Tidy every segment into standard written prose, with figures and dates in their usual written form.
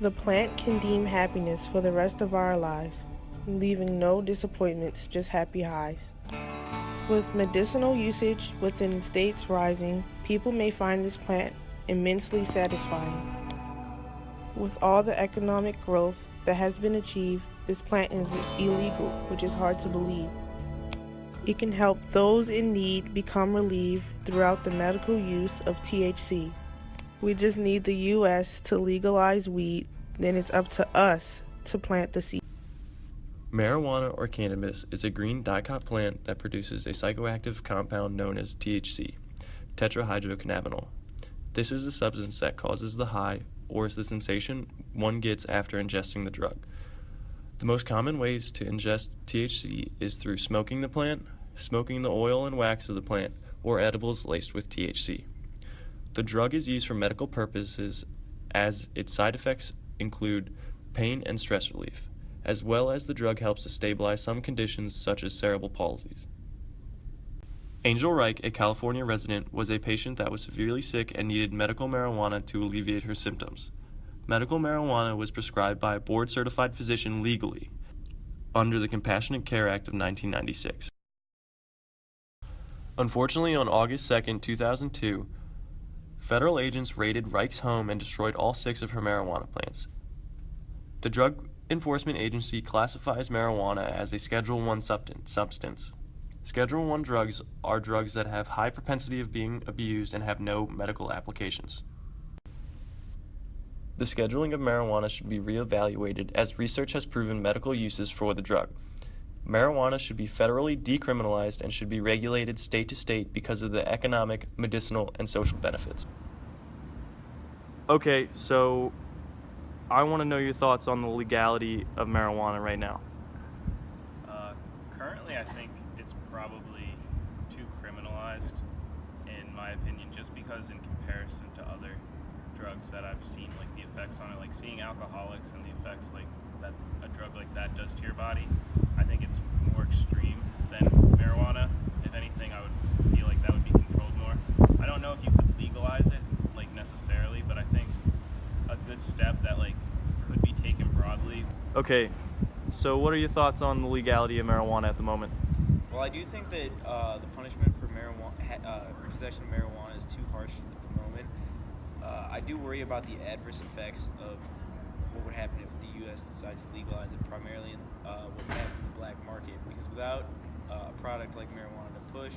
The plant can deem happiness for the rest of our lives, leaving no disappointments, just happy highs. With medicinal usage within states rising, people may find this plant immensely satisfying. With all the economic growth that has been achieved, this plant is illegal, which is hard to believe. It can help those in need become relieved throughout the medical use of THC. We just need the U.S. to legalize weed, then it's up to us to plant the seed. Marijuana or cannabis is a green dicot plant that produces a psychoactive compound known as THC, tetrahydrocannabinol. This is the substance that causes the high, or is the sensation one gets after ingesting the drug. The most common ways to ingest THC is through smoking the plant, smoking the oil and wax of the plant, or edibles laced with THC. The drug is used for medical purposes as its side effects include pain and stress relief, as well as the drug helps to stabilize some conditions such as cerebral palsies. Angel Reich, a California resident, was a patient that was severely sick and needed medical marijuana to alleviate her symptoms. Medical marijuana was prescribed by a board-certified physician legally under the Compassionate Care Act of 1996. Unfortunately, on August 2, 2002, federal agents raided Reich's home and destroyed all 6 of her marijuana plants. The Drug Enforcement Agency classifies marijuana as a Schedule I substance. Schedule I drugs are drugs that have high propensity of being abused and have no medical applications. The scheduling of marijuana should be reevaluated as research has proven medical uses for the drug. Marijuana should be federally decriminalized and should be regulated state to state because of the economic, medicinal, and social benefits. Okay, so I want to know your thoughts on the legality of marijuana right now. Currently, I think it's probably too criminalized, in my opinion, just because in comparison to other drugs that I've seen, like the effects on it, like seeing alcoholics and the effects like that a drug like that does to your body, I think it's more extreme than marijuana. If anything, I would feel like that would be controlled more. I don't know if you could legalize it, like necessarily, but I think a good step that like could be taken broadly. Okay, so what are your thoughts on the legality of marijuana at the moment? Well, I do think that the punishment for possession of marijuana is too harsh at the moment. I do worry about the adverse effects of what would happen if the U.S. decides to legalize it, primarily in what would happen in the black market. Because without a product like marijuana to push,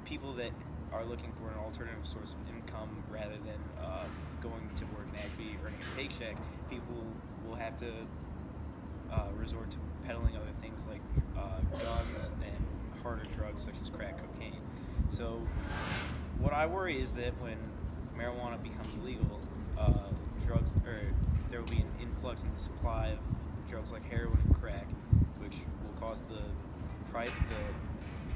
people that are looking for an alternative source of income rather than going to work and actually earning a paycheck, people will have to resort to peddling other things like guns and harder drugs such as crack cocaine. So what I worry is that when marijuana becomes legal, there will be an influx in the supply of drugs like heroin and crack, which will cause the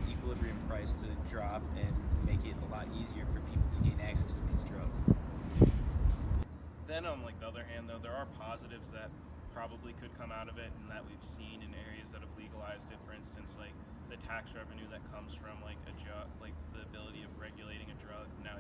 equilibrium price to drop and make it a lot easier for people to gain access to these drugs. Then on like the other hand, though, there are positives that probably could come out of it, and that we've seen in areas that have legalized it. For instance, like the tax revenue that comes from like like the ability of regulating a drug. Now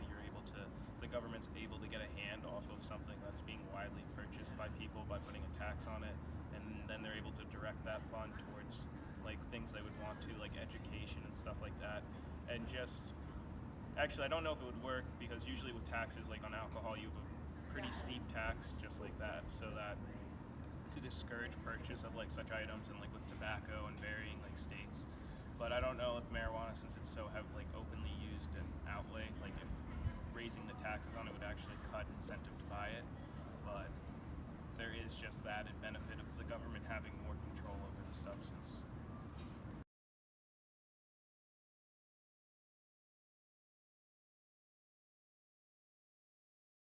the government's able to get a hand off of something that's being widely purchased by people by putting a tax on it, and then they're able to direct that fund towards like things they would want to, like education and stuff like that. And just actually, I don't know if it would work, because usually with taxes, like on alcohol, you have a pretty steep tax just like that, so that to discourage purchase of like such items, and like with tobacco in varying like states. But I don't know if marijuana, since it's so like openly used and outlay, like if raising the taxes on it would actually cut incentive to buy it. But there is just that benefit of the government having more control over the stuff